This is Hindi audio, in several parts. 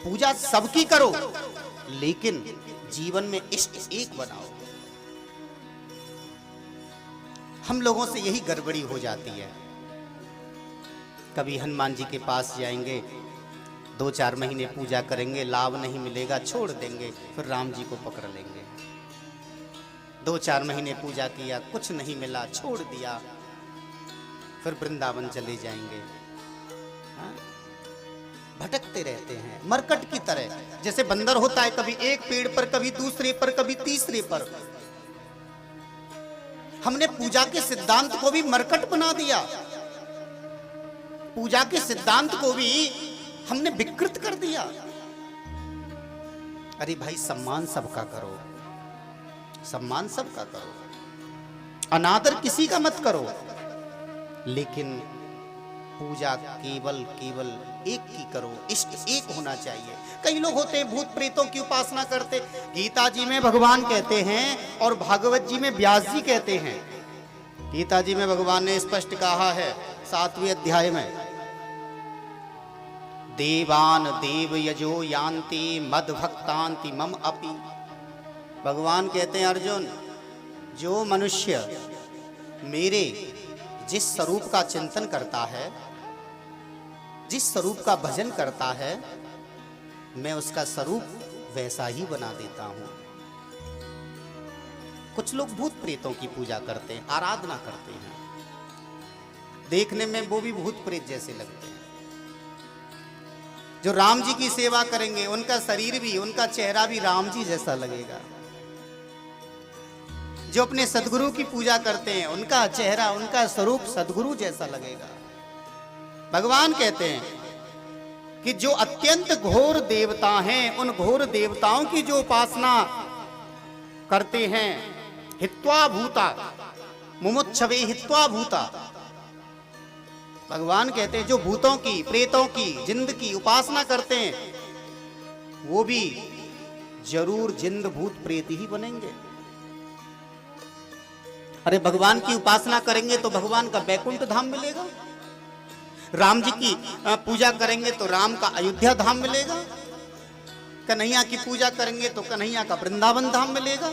पूजा सबकी करो, लेकिन जीवन में इष्ट एक बनाओ। हम लोगों से यही गड़बड़ी हो जाती है। कभी हनुमान जी के पास जाएंगे, 2-4 महीने पूजा करेंगे, लाभ नहीं मिलेगा, छोड़ देंगे, फिर राम जी को पकड़ लेंगे। 2-4 महीने पूजा किया, कुछ नहीं मिला, छोड़ दिया, फिर वृंदावन चले जाएंगे। हाँ? भटकते रहते हैं मरकट की तरह, जैसे बंदर होता है, कभी एक पेड़ पर, कभी दूसरे पर, कभी तीसरे पर। हमने पूजा के सिद्धांत को भी मरकट बना दिया, पूजा के सिद्धांत को भी हमने विकृत कर दिया। अरे भाई, सम्मान सबका करो, सम्मान सबका करो, अनादर किसी का मत करो, लेकिन पूजा केवल एक की करो, इष्ट एक होना चाहिए। कई लोग होते हैं भूत प्रेतों की उपासना करते, गीता जी में भगवान कहते हैं और भागवत जी में व्यास जी कहते हैं। गीता जी में भगवान ने स्पष्ट कहा है 7वें अध्याय में, देवान देव यजो यान्ति मद भक्तांति मम अपि। भगवान कहते हैं अर्जुन, जो मनुष्य मेरे जिस स्वरूप का चिंतन करता है, जिस स्वरूप का भजन करता है, मैं उसका स्वरूप वैसा ही बना देता हूं। कुछ लोग भूत प्रेतों की पूजा करते हैं, आराधना करते हैं, देखने में वो भी भूत प्रेत जैसे लगते हैं। जो राम जी की सेवा करेंगे, उनका शरीर भी, उनका चेहरा भी राम जी जैसा लगेगा। जो अपने सदगुरु की पूजा करते हैं, उनका चेहरा, उनका स्वरूप सदगुरु जैसा लगेगा। भगवान कहते हैं कि जो अत्यंत घोर देवता हैं, उन घोर देवताओं की जो उपासना करते हैं, हित्वा भूता मुमुच्छवे हित्वा भूता। भगवान कहते हैं जो भूतों की, प्रेतों की, जिंद की उपासना करते हैं, वो भी जरूर जिंद भूत प्रेत ही बनेंगे। अरे भगवान की उपासना करेंगे तो भगवान का बैकुंठ धाम मिलेगा, राम जी की पूजा करेंगे तो राम का अयोध्या धाम मिलेगा, कन्हैया की पूजा करेंगे तो कन्हैया का वृंदावन धाम मिलेगा।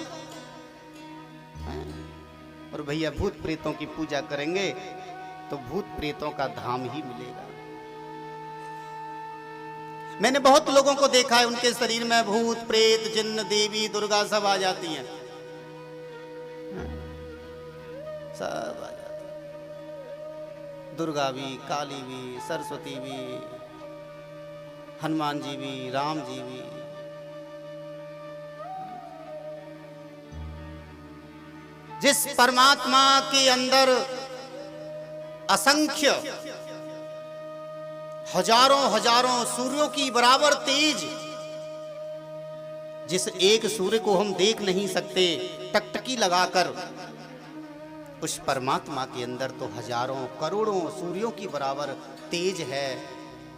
और भैया भूत प्रेतों की पूजा करेंगे तो भूत प्रेतों का धाम ही मिलेगा। मैंने बहुत लोगों को देखा है, उनके शरीर में भूत प्रेत जिन्न देवी दुर्गा सब आ जाती हैं, सब आ जाती, दुर्गा भी, काली भी, सरस्वती भी, हनुमान जी भी, राम जी भी। जिस परमात्मा के अंदर असंख्य हजारों हजारों सूर्यों की बराबर तेज, जिस एक सूर्य को हम देख नहीं सकते टकटकी लगाकर, उस परमात्मा के अंदर तो हजारों करोड़ों सूर्यों की बराबर तेज है।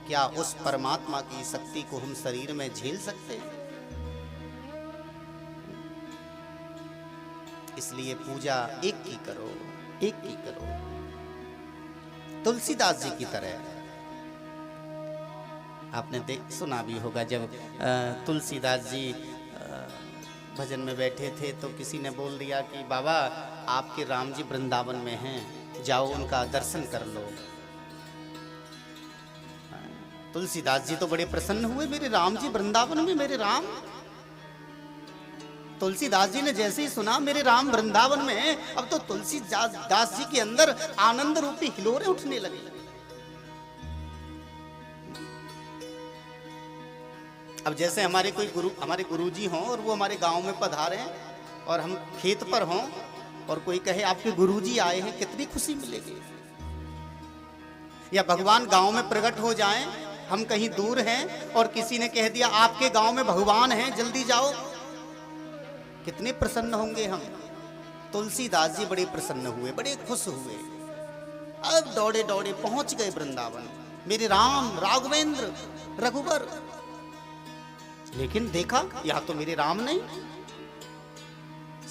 क्या उस परमात्मा की शक्ति को हम शरीर में झेल सकते हैं? इसलिए पूजा एक की करो, एक की करो, तुलसीदास जी की तरह। आपने सुना भी होगा, जब तुलसीदास जी भजन में बैठे थे तो किसी ने बोल दिया कि बाबा आपके राम जी वृंदावन में हैं, जाओ उनका दर्शन कर लो। तुलसीदास जी तो बड़े प्रसन्न हुए, मेरे राम जी वृंदावन में, मेरे राम। तुलसीदास जी ने जैसे ही सुना मेरे राम वृंदावन में, अब तो तुलसीदास जी के अंदर आनंद रूपी हिलोरे उठने लगे। अब जैसे हमारे गुरुजी हों और वो हमारे गांव में पधारे हैं और हम खेत पर हों और कोई कहे आपके गुरुजी आए हैं, कितनी खुशी मिलेगी। या भगवान गांव में प्रकट हो जाएं, हम कहीं दूर हैं और किसी ने कह दिया आपके गांव में भगवान हैं, जल्दी जाओ, कितने प्रसन्न होंगे हम। तुलसीदास जी बड़े प्रसन्न हुए, बड़े खुश हुए। अब दौड़े दौड़े पहुंच गए वृंदावन, मेरे राम राघवेंद्र रघुवर। लेकिन देखा यहां तो मेरे राम नहीं,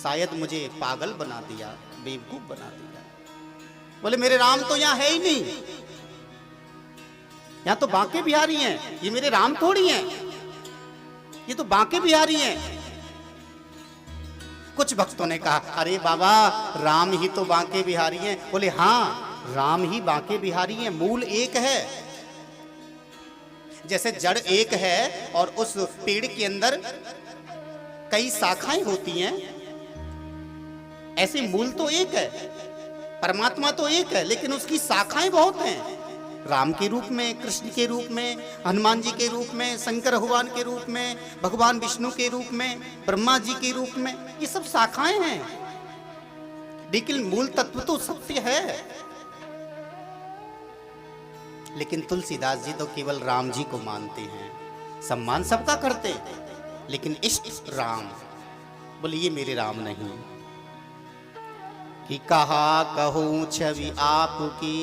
शायद मुझे पागल बना दिया, बेवकूफ बना दिया। बोले मेरे राम तो यहां है ही नहीं, यहां तो बांके बिहारी हैं, ये मेरे राम थोड़ी हैं। ये तो बांके बिहारी हैं। कुछ भक्तों ने कहा, अरे बाबा राम ही तो बांके बिहारी हैं। बोले हाँ, राम ही बांके बिहारी हैं, मूल एक है। जैसे जड़ एक है और उस पेड़ के अंदर कई शाखाएं होती हैं, ऐसे मूल तो एक है, परमात्मा तो एक है, लेकिन उसकी शाखाएं बहुत हैं। राम के रूप में, कृष्ण के रूप में, हनुमान जी के रूप में, शंकर भगवान के रूप में, भगवान विष्णु के रूप में, ब्रह्मा जी के रूप में, ये सब शाखाएं हैं, लेकिन मूल तत्व तो सत्य है। लेकिन तुलसीदास जी तो केवल राम जी को मानते हैं, सम्मान सबका करते, लेकिन इष्ट राम। बोले ये मेरे राम नहीं। कि कहा कहूं छवि आपकी,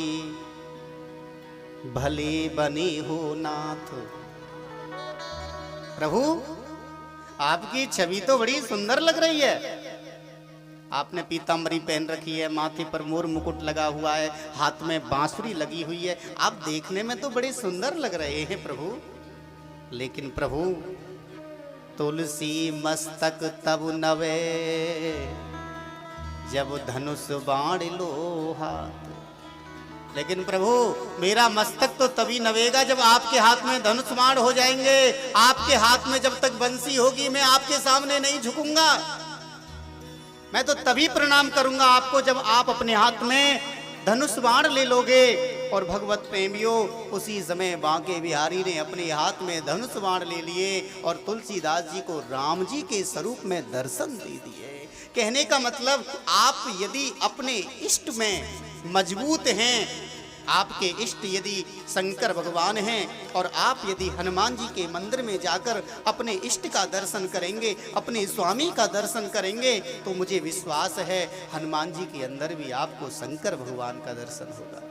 भले बने हो नाथ। प्रभु आपकी छवि तो बड़ी सुंदर लग रही है। आपने पीतांबरी पहन रखी है, माथे पर मोर मुकुट लगा हुआ है, हाथ में बांसुरी लगी हुई है, आप देखने में तो बड़े सुंदर लग रहे हैं प्रभु। लेकिन प्रभु तुलसी मस्तक तब नवे, जब धनुष बाण लो हाथ। लेकिन प्रभु मेरा मस्तक तो तभी नवेगा जब आपके हाथ में धनुष बाण हो जाएंगे। आपके हाथ में जब तक बंसी होगी मैं आपके सामने नहीं झुकूंगा। मैं तो तभी प्रणाम करूंगा आपको जब आप अपने हाथ में धनुष बाण ले लोगे। और भगवत प्रेमियों, उसी समय बांके बिहारी ने अपने हाथ में धनुष बाण ले लिए और तुलसीदास जी को राम जी के स्वरूप में दर्शन दे दिए। कहने का मतलब, आप यदि अपने इष्ट में मजबूत हैं, आपके इष्ट यदि शंकर भगवान हैं और आप यदि हनुमान जी के मंदिर में जाकर अपने इष्ट का दर्शन करेंगे, अपने स्वामी का दर्शन करेंगे, तो मुझे विश्वास है हनुमान जी के अंदर भी आपको शंकर भगवान का दर्शन होगा।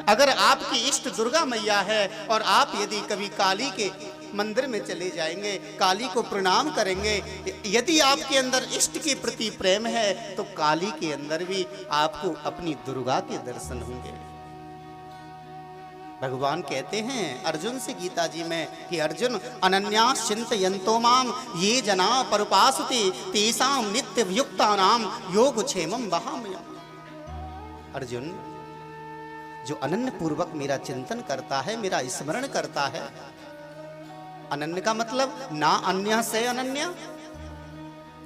अगर आपकी इष्ट दुर्गा मैया है और आप यदि कभी काली के मंदिर में चले जाएंगे, काली को प्रणाम करेंगे, यदि आपके अंदर इष्ट के प्रति प्रेम है तो काली के अंदर भी आपको अपनी दुर्गा के दर्शन होंगे। भगवान कहते हैं अर्जुन से गीता जी में कि अर्जुन अनन्यास चिंतयन्तो माम ये जना परुपासते तेषां नित्य वियुक्तानां योगक्षेमं वहाम्यहम्। अर्जुन, जो अनन्य पूर्वक मेरा चिंतन करता है, मेरा स्मरण करता है, अनन्य का मतलब ना अन्य से अनन्य,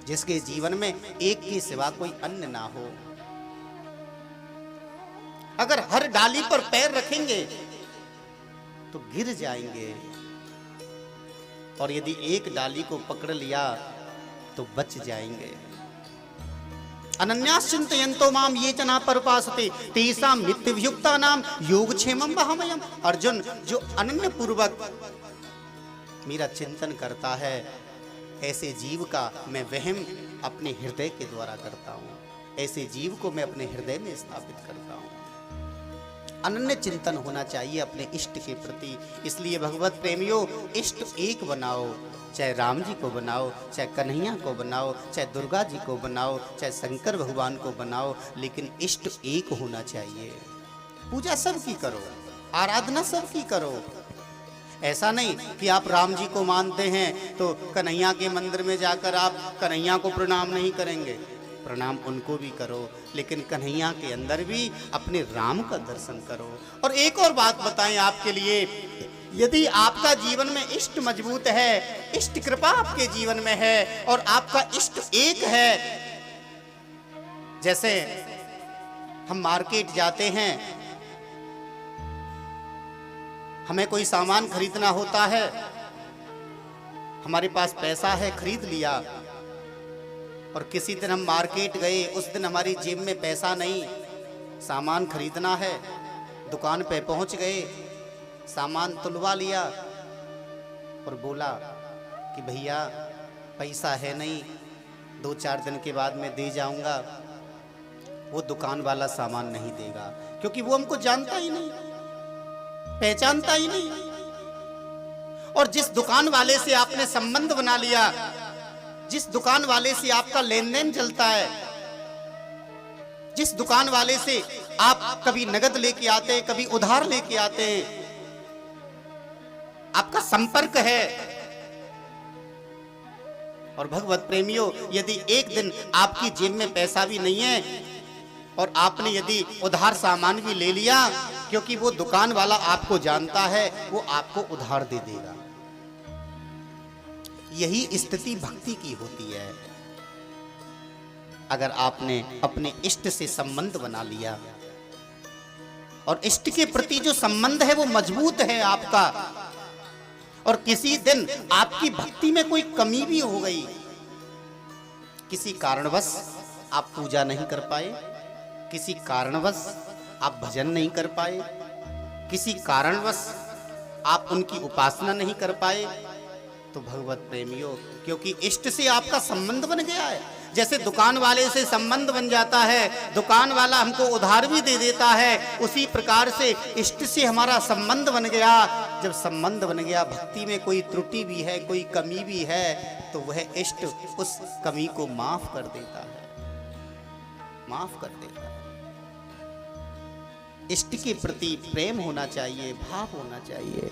जिसके जीवन में एक के सिवा कोई अन्य ना हो। अगर हर डाली पर पैर रखेंगे तो गिर जाएंगे, और यदि एक डाली को पकड़ लिया तो बच जाएंगे। अनन्यास चिंतयन्तो माम ये जना परुपासते तेषां नित्य वियुक्तानां योगक्षेमं वहाम्यहम्। अर्जुन, जो अनन्य पूर्वक मेरा चिंतन करता है, ऐसे जीव का मैं वहम अपने हृदय के द्वारा करता हूँ, ऐसे जीव को मैं अपने हृदय में स्थापित करता हूँ। अनन्य चिंतन होना चाहिए अपने इष्ट के प्रति। इसलिए भगवत प्रेमियों, इष्ट एक बनाओ, चाहे राम जी को बनाओ, चाहे कन्हैया को बनाओ, चाहे दुर्गा जी को बनाओ, चाहे शंकर भगवान को बनाओ, लेकिन इष्ट एक होना चाहिए। पूजा सबकी करो, आराधना सबकी करो। ऐसा नहीं कि आप राम जी को मानते हैं तो कन्हैया के मंदिर में जाकर आप कन्हैया को प्रणाम नहीं करेंगे। प्रणाम उनको भी करो, लेकिन कन्हैया के अंदर भी अपने राम का दर्शन करो। और एक और बात बताएं आपके लिए, यदि आपका जीवन में इष्ट मजबूत है, इष्ट कृपा आपके जीवन में है और आपका इष्ट एक है, जैसे हम मार्केट जाते हैं, हमें कोई सामान खरीदना होता है, हमारे पास पैसा है, खरीद लिया, और किसी दिन हम मार्केट गए, उस दिन हमारी जेब में पैसा नहीं, सामान खरीदना है, दुकान पे पहुंच गए, सामान तुलवा लिया और बोला कि भैया पैसा है नहीं, 2-4 दिन के बाद मैं दे जाऊंगा। वो दुकान वाला सामान नहीं देगा, क्योंकि वो हमको जानता ही नहीं, पहचानता ही नहीं। और जिस दुकान वाले से आपने संबंध बना लिया, जिस दुकान वाले से आपका लेन देन चलता है, जिस दुकान वाले से आप कभी नगद लेके आते हैं, कभी उधार लेके आते हैं, आपका संपर्क है। और भगवत प्रेमियों, यदि एक दिन आपकी जेब में पैसा भी नहीं है और आपने यदि उधार सामान भी ले लिया, क्योंकि वो दुकान वाला आपको जानता है, वो आपको उधार दे देगा। यही स्थिति भक्ति की होती है। अगर आपने अपने इष्ट से संबंध बना लिया और इष्ट के प्रति जो संबंध है वो मजबूत है आपका, और किसी दिन आपकी भक्ति में कोई कमी भी हो गई, किसी कारणवश आप पूजा नहीं कर पाए, किसी कारणवश आप भजन नहीं कर पाए, किसी कारणवश आप उनकी उपासना नहीं कर पाए, तो भगवत प्रेमियों, क्योंकि इष्ट से आपका संबंध बन गया है। जैसे दुकान वाले से संबंध बन जाता है, दुकान वाला हमको उधार भी दे देता है, उसी प्रकार से इष्ट से हमारा संबंध बन गया। जब संबंध बन गया, भक्ति में कोई त्रुटि भी है, कोई कमी भी है, तो वह इष्ट उस कमी को माफ कर देता है, माफ कर देता है। इष्ट के प्रति प्रेम होना चाहिए, भाव होना चाहिए।